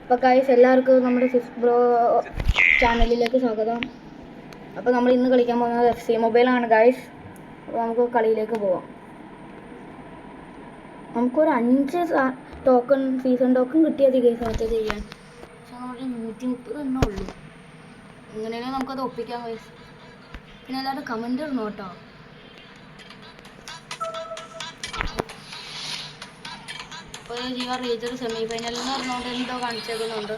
അപ്പോൾ ഗൈസ് എല്ലാവർക്കും നമ്മുടെ സിസ് ബ്രോ ചാനലിലേക്ക് സ്വാഗതം. അപ്പോൾ നമ്മൾ ഇന്ന് കളിക്കാൻ പോകുന്നത് FC മൊബൈലാണ് ഗൈസ്. അപ്പോൾ നമുക്ക് കളിയിലേക്ക് പോവാം. നമുക്കൊരു 5 ടോക്കൺ സീസൺ ടോക്കൺ കിട്ടിയത് ഗൈസ് അടുത്ത് ചെയ്യാൻ. പക്ഷെ നമ്മൾ 130 തന്നെ ഉള്ളൂ. എങ്ങനെയാണെങ്കിൽ നമുക്കത് ഒപ്പിക്കാം ഗൈസ്. പിന്നെ എല്ലാവരും കമൻറ്റ് ഇടണം കേട്ടോ. ഇപ്പോൾ ജീവ റീജർ സെമി ഫൈനലിൽ നിന്ന് പറഞ്ഞുകൊണ്ട് എന്തോ കാണിച്ചേക്കുന്നുണ്ട്.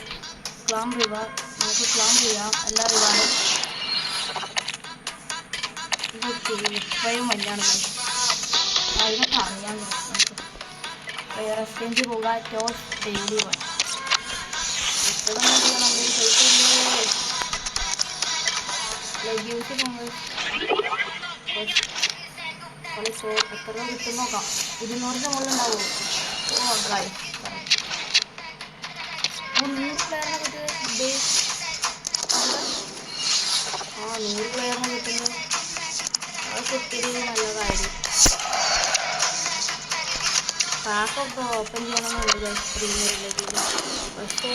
ക്ലാം റിവ, നമുക്ക് ക്ലാം ചെയ്യാം എല്ലാ റിവാനും. ഇപ്പോഴും വല്ലാണ് അതിനൊക്കെ അറിയാൻ നമുക്ക് റെസ്റ്റേഞ്ച് പോകുക. ടോസ് ഡെയിലി വൺ ഇപ്പോഴും നമ്മൾ യൂസ് എത്ര രൂപ കിട്ടും നോക്കാം. 200 മുകളിലുണ്ടാവുമോ? ഓ ഗൈസ് 100 പ്ലെയറിനെ കിട്ടിയ 100 പ്ലെയറിനെ കിട്ടുന്നത് അതൊക്കെ ഒത്തിരി നല്ല കാര്യം. പാക്കൊക്കെ ഓപ്പൺ ചെയ്യണമെന്നുണ്ട് ഗൈസ് പ്രീമിയറിലേക്ക്. പക്ഷേ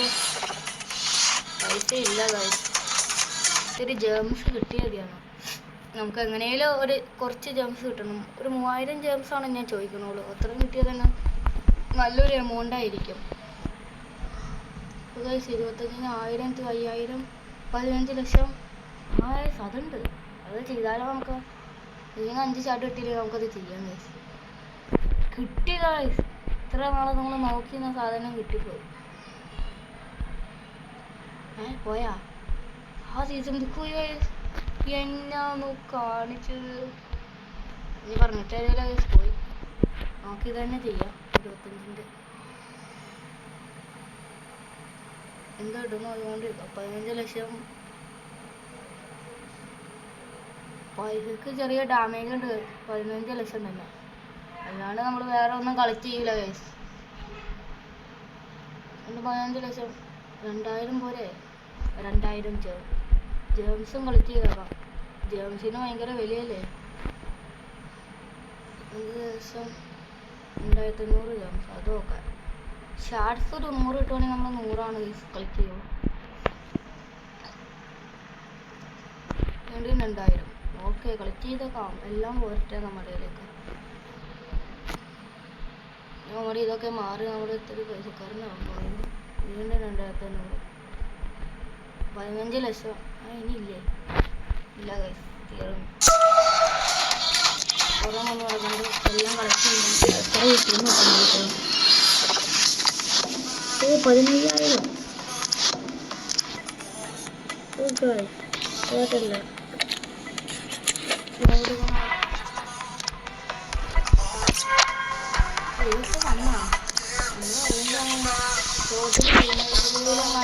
പൈസ ഇല്ല ഗൈസ്. ഒത്തിരി ജേംസ് കിട്ടിയാൽ മതിയാണ്. നമുക്ക് എങ്ങനെയാലും കുറച്ച് ജേംസ് കിട്ടണം. ഒരു 3000 ജേംസാണ് ഞാൻ ചോദിക്കണുള്ളൂ. അത്രയും കിട്ടിയാൽ തന്നെ നല്ലൊരു എമൗണ്ട് ആയിരിക്കും. ഗൈസ് 25,000 5000 15 ലക്ഷം അതുണ്ട്. അത് ചെയ്താലോ നമുക്ക്. ഇങ്ങനെ 5 ചാട്ട് കിട്ടിയില്ലേ നമുക്കത് ചെയ്യാം ഗൈസ്. കിട്ടി ഗൈസ്. ഇത്ര നാളെ നമ്മൾ നോക്കിയിരുന്ന സാധനം കിട്ടിപ്പോയി. പോയാ ആ സീസൺ പോയി ഗൈസ്. എന്നാന്ന് കാണിച്ചത് നീ പറഞ്ഞിട്ടേല ഗൈസ് പോയി. നമുക്കിത് തന്നെ ചെയ്യാം. 25 എന്താ ഇടുന്നു അതുകൊണ്ട് 15 ലക്ഷം. പൈസക്ക് ചെറിയ ഡാമേജ് ഉണ്ട്. 15 ലക്ഷം തന്നെ. അല്ലാണ്ട് നമ്മൾ വേറെ ഒന്നും കളക്ട് ചെയ്യില്ല ഗൈസ്. 15 ലക്ഷം 2000 പോരെ. 2000 ജേംസും കളക്ട് ചെയ്തേക്കാം. ജേംസിന് ഭയങ്കര വിലയല്ലേ. 5 ലക്ഷം 2500 ജേംസ് അത് നോക്കാം. ഷാർട്സ് ഒരു 100 കിട്ടുവാണെങ്കിൽ നമ്മൾ 100 ഗൈസ് കളക്ട് ചെയ്യുള്ളൂ. 2000 ഓക്കെ കളക്ട് ചെയ്തേക്കാം. എല്ലാം പോരട്ടെ നമ്മുടെ ഇതിലേക്ക്. നമ്മുടെ ഇതൊക്കെ മാറി നമ്മുടെ ഇത്തിരി പൈസക്കാരനാകുമ്പോൾ വീണ്ടും 2500 15 ലക്ഷം ഇനിയില്ലേ? ഇല്ല ഗൈസ് തീർന്നു. കുറേ നമ്മൾ നടക്കുന്നത് എല്ലാം കളക്ട് ചെയ്യുന്നത് എത്ര കിട്ടുമെന്ന് നോക്കാൻ. 15,000 കേട്ടില്ല.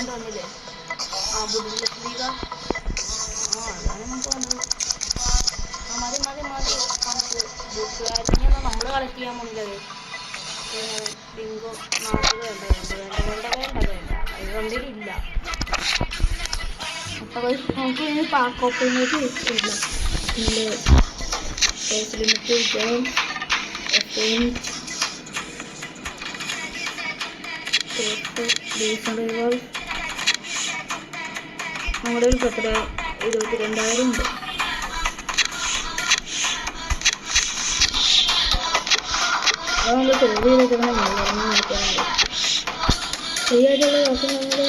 വന്നില്ലേ? ബുദ്ധിമുട്ടില്ല. അതാണ് നമുക്ക് വന്നത്. മതി ബുക്കുകാരനെയൊന്നും നമ്മൾ കളക്ട് ചെയ്യാൻ പോകുന്നില്ല. ബിങ്കോ 40 വേണ്ട അത് കണ്ടിട്ടില്ല. അപ്പോൾ നമുക്ക് ഇനി പാക്കോപ്പിലേക്ക് ഇല്ല. നമ്മുടെ ഒരു 22,000 ഉണ്ട്. അത് നമ്മൾ സോൾവ് ചെയ്തേക്കുന്ന ഫ്രീ ആയിട്ടുള്ള ദിവസം നമ്മൾ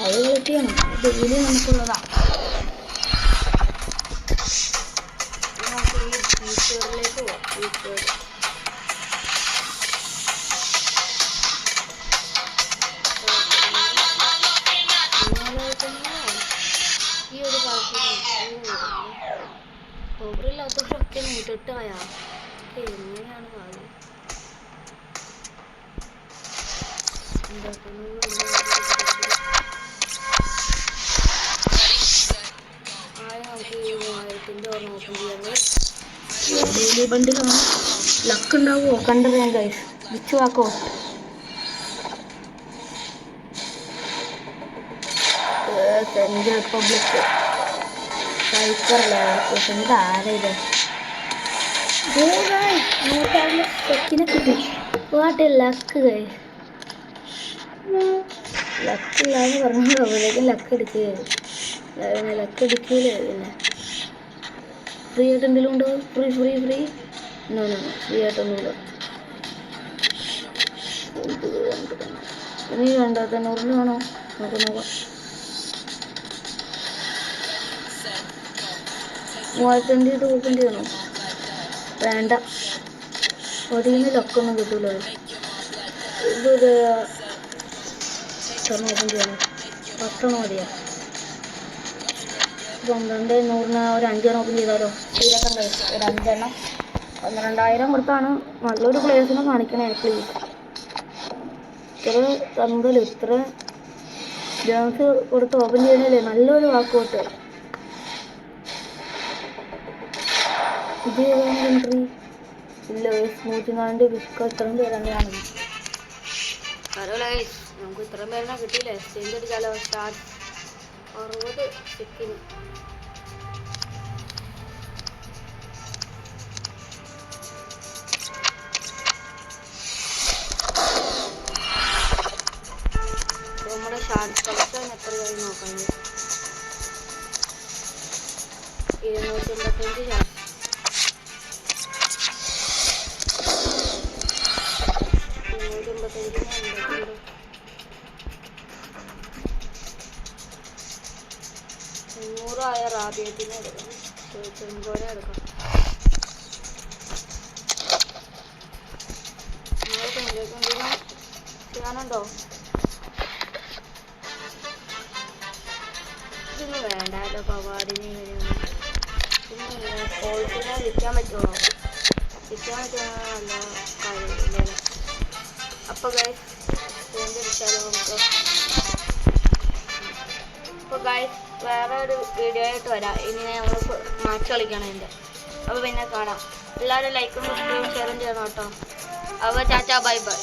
അത് കളക്ട് ചെയ്യണം. ഡെയിലി നമുക്കുള്ളതാണ്. നമുക്ക് ഈ ഫ്യൂച്ചറിലേക്ക് പോവാം. ഈ ഒരു ഓവറില്ലാത്തവരൊക്കെ 108 ആയാ എങ്ങനെയാണ് കാര്യം? നമുക്ക് ഈ 3000 ഓപ്പൺ ചെയ്യാൻ ഡെയിലി ബണ്ടിലാണ്. ലക്ക് ഉണ്ടാവുമോ കണ്ടറിയാം ഗൈസ്. വിച്ചു വാക്കോ റിപ്പബ്ലിക് സൈക്കറല്ലേ ആരാ ഇത്? What a luck, guys. ലക്കില്ലാന്ന് പറഞ്ഞു അപ്പോഴേക്കും ലക്ക് എടുക്കുകയായിരുന്നു. ലക്ക് എടുക്കില്ലേ പിന്നെ ഫ്രീ ആയിട്ട് എന്തെങ്കിലും ഉണ്ടോ? Free free free no no free ആയിട്ടൊന്നുമില്ല. ഇനി 2500 വേണോ? നോക്കാം നോക്കാം. 3500 ടോക്കൺ ചെയ്യണോ? വേണ്ട, അതിൽ നിന്ന് ലക്കൊന്നും കിട്ടൂല. ഇതൊരു ഓപ്പൺ ചെയ്യണം. 10 മതിയോ? 1200 ഒരു 5 ഓപ്പൺ ചെയ്താലോ? ശരിയൊക്കെ ഒരു 5 12,000 കൊടുത്താണ് നല്ലൊരു പ്ലേസിനെ കാണിക്കണേ പ്ലീസ്. ഇത്ര തമ്പൽ ഇത്ര ജേംസ് കൊടുത്ത് ഓപ്പൺ ചെയ്യണല്ലേ നല്ലൊരു വാക്കൗട്ട്. ഇത് ഏതാണ് എൻട്രി? ഇല്ല, 104 ബിസ്കോ ഇത്രയും പേരാണ് കാണുന്നത്. ഹലോ ഗൈസ്, നമുക്ക് ഇത്രയും പേരിനെ കിട്ടിയില്ലേ? എക്സ്ചേഞ്ച് അടിച്ചാലോ? Start 60 second. നമ്മുടെ ഷാർട്ട് കളക്ഷൻ എത്രയായി നോക്കാം. 285 ഷാർട്ട്. 100 റാബിയത്തിനെ എടുക്കാം. ചെമ്പോനെ എടുക്കാം. എന്തെങ്കിലും ചെയ്യാനുണ്ടോ? ഇതൊന്നും വേണ്ടല്ലോ പവാടിന്. പിന്നെ കോൾസിനെ വിൽക്കാൻ പറ്റുമോ? വിൽക്കാൻ പറ്റുന്ന നല്ല കാര്യമില്ലല്ലോ. അപ്പോൾ ഗൈസ് എന്തിരിച്ചാലോ നമുക്ക്. അപ്പോൾ ഗൈസ് വേറെ ഒരു വീഡിയോ ആയിട്ട് വരാം. ഇനി നമ്മൾ മാച്ച് കളിക്കണം എൻ്റെ. അപ്പോൾ പിന്നെ കാണാം. എല്ലാവരും ലൈക്കും സബ്സ്ക്രൈബും ഷെയറും ചെയ്യണം കേട്ടോ. അപ്പോൾ ചാച്ചാ ബൈ ബൈ.